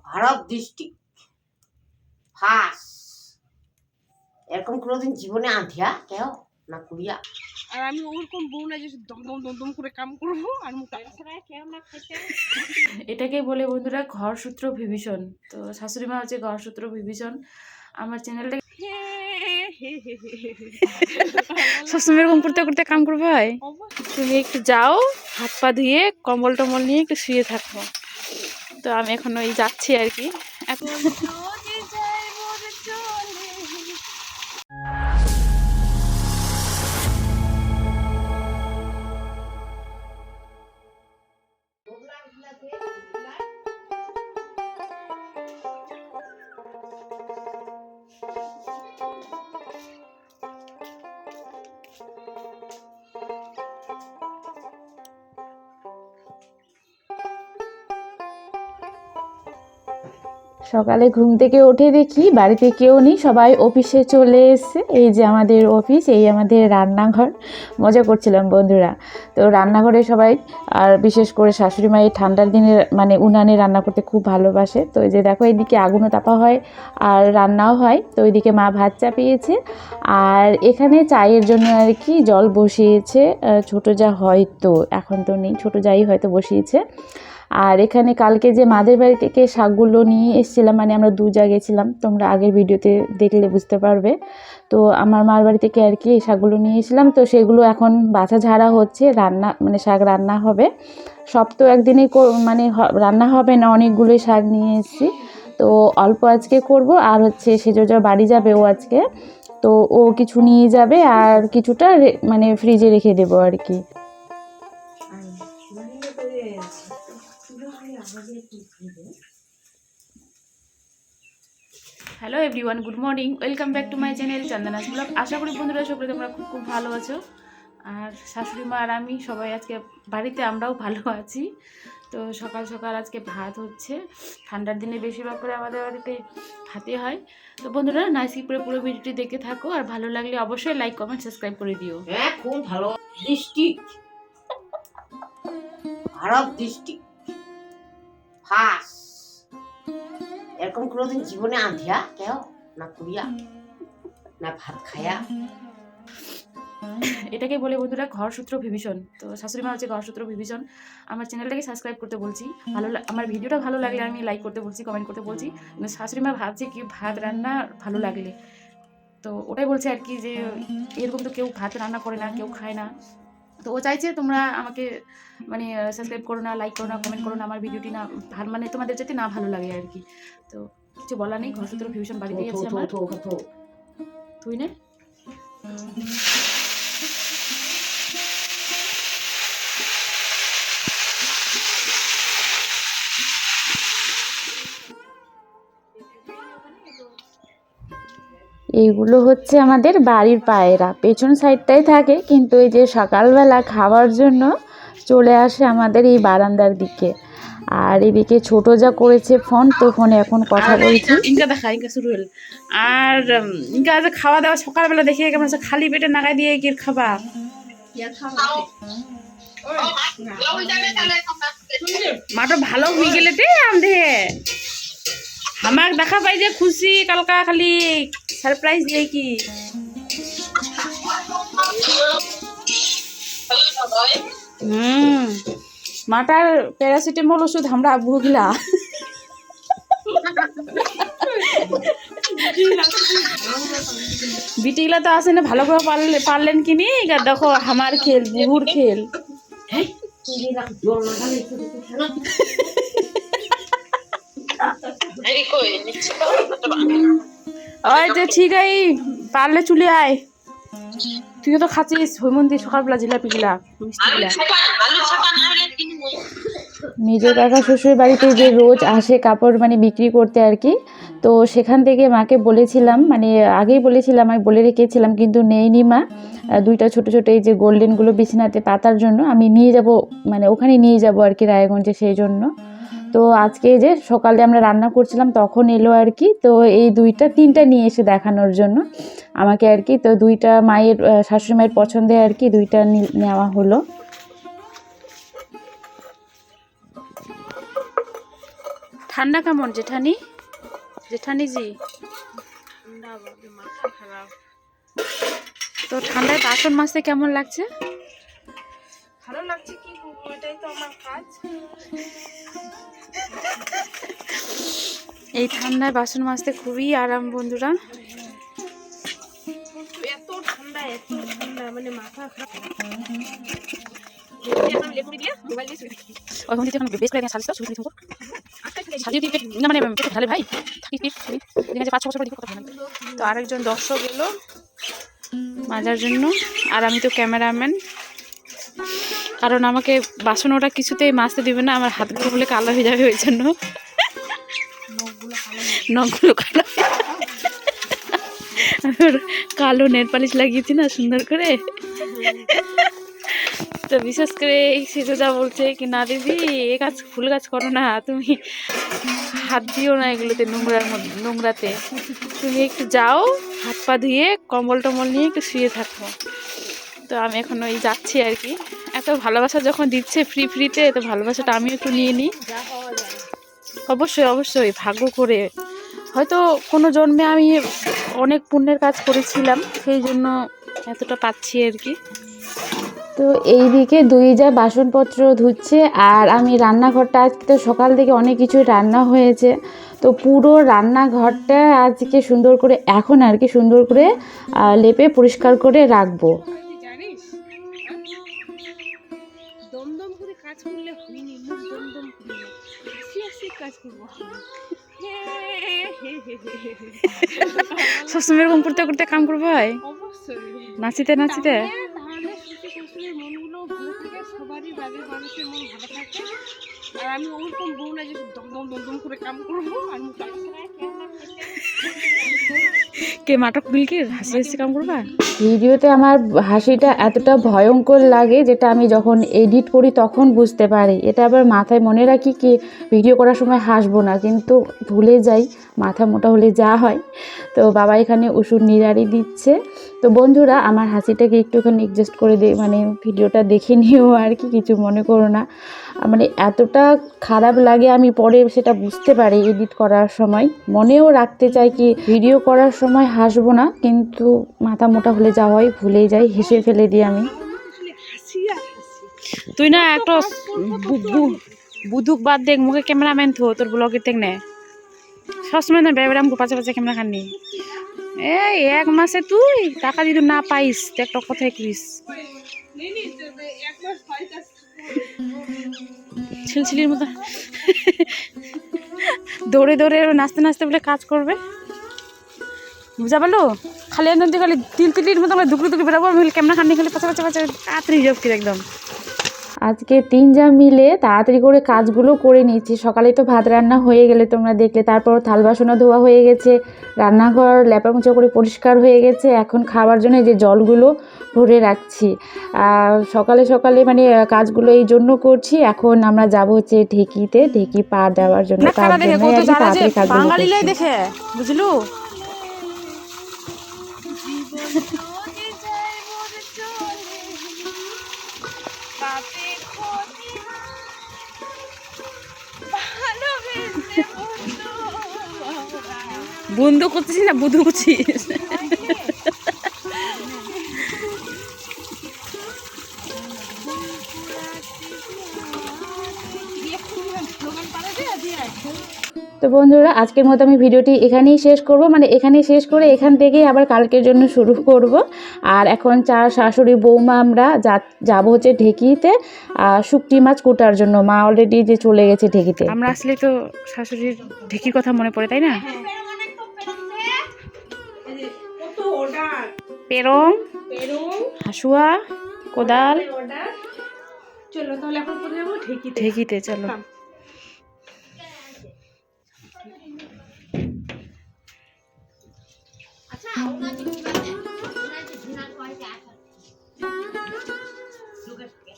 Bharat district first এরকম কোনোদিন জীবনে আঁধিয়া কেউ না কুড়িয়া। আর আমি ওরকম বউ না যে দম দম দম দম করে কাম করবো আর এটাকে বলে বন্ধুরা ঘরসূত্র বিভীষণ। তো শাশুড়ি মা হচ্ছে ঘরসূত্র বিভীষণ। আমার চ্যানেলটা সবসময় এরকম করতে করতে কাম করবো হয়। তুমি একটু যাও, হাত পা ধুয়ে কম্বল টম্বল নিয়ে একটু শুয়ে থাকবো। তো আমি এখন ওই যাচ্ছি আর কি। এখন সকালে ঘুম থেকে উঠে দেখি বাড়িতে কেউ নেই, সবাই অফিসে চলে এসেছে। এই যে আমাদের অফিস, এই আমাদের রান্নাঘর। মজা করছিলাম বন্ধুরা। তো রান্নাঘরে সবাই, আর বিশেষ করে শাশুড়ি মা এই ঠান্ডার দিনে মানে উনানে রান্না করতে খুব ভালোবাসে। তো এই যে দেখো এইদিকে আগুনও তাপা হয় আর রান্নাও হয়। তো ওইদিকে মা ভাত চাপিয়েছে আর এখানে চায়ের জন্য আর কি জল বসিয়েছে। ছোটো যা হয়তো এখন তো নেই, ছোটো যাই হয়তো বসিয়েছে। আর এখানে কালকে যে মাদের বাড়ি থেকে শাকগুলো নিয়ে এসেছিলাম, মানে আমরা দু জায়গায় গেছিলাম, তোমরা আগের ভিডিওতে দেখলে বুঝতে পারবে। তো আমার মার বাড়ি থেকে আর কি এই শাকগুলো নিয়ে এসেছিলাম। তো সেগুলো এখন বাছা ঝাড়া হচ্ছে, রান্না মানে শাক রান্না হবে। সব তো একদিনে মানে রান্না হবে না, অনেকগুলোই শাক নিয়ে এসেছি। তো অল্প আজকে করব, আর হচ্ছে সেজো বাড়ি যাবে ও আজকে, তো ও কিছু নিয়ে যাবে আর কিছুটা মানে ফ্রিজে রেখে দেবো আর কি। Hello everyone, good morning, welcome back to my channel Chandana's blog. আশা করি বন্ধুরা সকলে তোমরা খুব খুব ভালো আছো। আর শাশুড়ি মা আর আমি সবাই আজকে বাড়িতে, আমরাও ভালো আছি। তো সকাল সকাল আজকে ভাত হচ্ছে। ঠান্ডার দিনে বেশিরভাগ করে আমাদের বাড়িতে ভাতই হয়। তো বন্ধুরা নাইসি করে পুরো ভিডিওটি দেখে থাকো, আর ভালো লাগলে অবশ্যই লাইক কমেন্ট সাবস্ক্রাইব করে দিও। হ্যাঁ খুব ভালো ডিস্ট্রিক্ট, ভারত ডিস্ট্রিক্ট ফার্স্ট এরকম কোনোদিন জীবনে আঁধিয়া কেউ না কুড়িয়া না ভাত খায়া। এটাকে বলে বন্ধুরা ঘরসূত্র বিভীষণ। তো শাশুড়ি মা হচ্ছে ঘরসূত্র বিভীষণ। আমার চ্যানেলটাকে সাবস্ক্রাইব করতে বলছি, আমার ভিডিওটা ভালো লাগলে আমি লাইক করতে বলছি, কমেন্ট করতে বলছি। কিন্তু শাশুড়ি মা ভাবছে কি ভাত রান্না ভালো লাগলে, তো ওটাই বলছে আর কি, যে এরকম তো কেউ ভাত রান্না করে না, কেউ খায় না। তো ও চাইছে তোমরা আমাকে মানে সাবস্ক্রাইব করো না, লাইক করো না, কমেন্ট করো না, আমার ভিডিওটি না ভালো মানে তোমাদের যাতে না ভালো লাগে আর কি। তো কিছু বলার নেই, ঘরসূত্র বিভীষণ বাড়িতেই আছে আমার। তুই না এইগুলো হচ্ছে আমাদের বাড়ির পায়রা, পেছন সাইডটাই থাকে, কিন্তু এই যে সকালবেলা খাওয়ার জন্য চলে আসে আমাদের এই বারান্দার দিকে। আর এদিকে ছোট যা করেছে ফোন, তো ফোনে এখন কথা বলছি। ইনকা দেখা ইনকা শুরু হল। আর ইনকা যে খাওয়া দাওয়া সকালবেলা দেখে কেমন খালি পেটে নাগাই দিয়ে কি খাবা, মাটো ভালো হয়ে গেলে তে আমদে আমাক দেখা পাই যে খুশি কালকা খালি সারপ্রাইজ দিয়ে কি মাটার প্যারাসিটামল ওষুধ আমরা ভুগলা। বিটিগুলা তো আসে না ভালো করে পারলেন কিনি, দেখো আমার খেল বুহুর খেল। ওই যে ঠিক আছে, পারলে চলে আয়। তুইও তো খাচ্ছিস হৈমন্তী সকালবেলা জিলাপিগুলা মিষ্টিগুলা। নিজের কাকা শ্বশুর বাড়িতে যে রোজ আসে কাপড় মানে বিক্রি করতে আর কি, তো সেখান থেকে মাকে বলেছিলাম, মানে আগেই বলেছিলাম, আমি বলে রেখেছিলাম কিন্তু নেইনি মা, দুইটা ছোট ছোট এই যে গোল্ডেনগুলো বিছানাতে পাতার জন্য আমি নিয়ে যাব, মানে ওখানে নিয়ে যাব আর কি রায়গঞ্জে, সেই জন্য। তো আজকে যে সকালে আমরা রান্না করছিলাম তখন এলো আর কি, তো এই তিনটা নিয়ে এসে দেখানোর জন্য আমাকে আর কি। তো দুইটা মায়ের শাশুড়ি মায়ের পছন্দের আর কি, দুইটা নেওয়া হলো। ঠান্ডা কেমন জেঠানি? জেঠানি জি, ঠান্ডা বাবা, মাথা খারাপ। তো ঠান্ডায় বাসন মাজতে কেমন লাগছে? ভালো লাগছে, কি করবো, এটাই তো আমার কাজ। এই ঠান্ডায় বাসন মাজতে খুবই আরাম বন্ধুরা। এত ঠান্ডা মানে মাথা খারাপ। তো আরেকজন দর্শক এলো মাজার জন্য, আর আমি তো ক্যামেরাম্যান, কারণ আমাকে বাসন ওটা কিছুতেই মাজতে দিবে না, আমার হাতগুলো বলে কালো হয়ে যাবে, ওই জন্য নখগুলো কালো। কালো নেল পালিশ লাগিয়েছি না সুন্দর করে। তো বিশেষ করে এই সেজদা বলছে কি, না দিদি এ কাজ ফুল কাজ করো না, তুমি হাত দিও না এগুলোতে, নোংরাতে তুমি একটু যাও, হাত পা ধুয়ে কম্বল টম্বল নিয়ে একটু শুয়ে থাকো। তো আমি এখন ওই যাচ্ছি আর কি। এত ভালোবাসা যখন দিচ্ছে ফ্রিতে, তো ভালোবাসাটা আমি একটু নিয়ে নিই। অবশ্যই অবশ্যই, ভাগ্য করে, হয়তো কোনো জন্মে আমি অনেক পুণ্যের কাজ করেছিলাম, সেই জন্য এতটা পাচ্ছি আর কি। তো এইদিকে দুই যা বাসনপত্র ধুচ্ছে, আর আমি রান্নাঘরটা, আজকে তো সকাল থেকে অনেক কিছুই রান্না হয়েছে, তো পুরো রান্নাঘরটা আজকে সুন্দর করে, এখন আর কি সুন্দর করে লেপে পরিষ্কার করে রাখবো। জানিস, দমদম করে কাজ করলে হয়নি, মুখ দমদম করে হাসি কাজ করবো। সবসময় এরকম করতে করতে কাম করবো, হয় অবশ্যই নাচিতে নাচিতে। তাহলে শ্বশুর শ্বশুরের মনগুলো ভালো থাকে, সবারই বাড়ির মানুষের মন ভালো থাকে। আর আমি ওরকম বউ না যে দমদম করে কাম করবো আর মুখ কে মাটক বিলকি হাসি হাসি কাম করবা। ভিডিওতে আমার হাসিটা এতটা ভয়ঙ্কর লাগে, যেটা আমি যখন এডিট করি তখন বুঝতে পারি। এটা আবার মাথায় মনে রাখি কি ভিডিও করার সময় হাসবো না, কিন্তু ভুলে যাই, মাথা মোটা হলে যা হয়। তো বাবা এখানে ওষুধ নিড়ানি দিচ্ছে। তো বন্ধুরা, আমার হাসিটাকে একটুখানি অ্যাডজাস্ট করে দিই, মানে ভিডিওটা দেখে নিও আর কি, কিছু মনে করো না। মানে এতটা খারাপ লাগে, আমি পরে সেটা বুঝতে পারি এডিট করার সময়। মনেও রাখতে চাই কি ভিডিও করার সময় হাসবো না, কিন্তু মাথা মোটা হলে যা হয় ভুলেই যাই, হেসে ফেলে দিই আমি। হাসি আর হাসি। তুই না একটা বুধুক বাদ দেখ, মুখে ক্যামেরাম্যান থো তোর ব্লগের দেখ নে, সবসময় না বেড়াম পাচা পাচা ক্যামেরা খাননি। এই এক মাসে তুই টাকা যদি না পাইস, একটা কথাই করিস, ছিলছিলির মতো দৌড়ে দৌড়ে নাচতে নাচতে বলে কাজ করবে, বুঝা পারলো? খালি একদম তুই খালি তিলির মতো আমরা দুপুরে দুপুরে বেরোবো, আমি ক্যামেরা খাননি, খালি পাচা পাচা পাচা তাড়াতাড়ি জব কি একদম। আজকে তিনজন মিলে তাড়াতাড়ি করে কাজগুলো করে নিচ্ছি। সকালে তো ভাত রান্না হয়ে গেলে তোমরা দেখলে, তারপর থাল বাসনও ধোয়া হয়ে গেছে, রান্নাঘর লেপামোচা করে পরিষ্কার হয়ে গেছে। এখন খাওয়ার জন্য যে জলগুলো ভরে রাখছি, সকালে সকালে মানে কাজগুলো এই জন্য করছি। এখন আমরা যাব হচ্ছে ঢেকিতে, ঢেকি পা দেওয়ার জন্য, তার জন্য তাড়াতাড়ি কাজগুলো করছি। বুঝলু? বন্ধু করছিস না বুধু করছিস? তো বন্ধুরা, আজকের মতো আমি ভিডিওটি এখানেই শেষ করব, মানে এখানেই শেষ করে এখান থেকেই আবার কালকের জন্য শুরু করব। আর এখন চার শাশুড়ি বৌমা আমরা যাবো হচ্ছে ঢেকিতে শুকটি মাছ কুটার জন্য। মা অলরেডি যে চলে গেছে ঢেকিতে। আমরা আসলে তো শাশুড়ির ঢেকির কথা মনে পড়ে, তাই না? পেরং, হাসুয়া, কোদাল। চলো তাহলে এখন কোথায় যাবো? ঢেকিতে চলো। আচ্ছা, ওনা যে ওনা যে ঝিনা কয় কে আছে? লোকেশ কে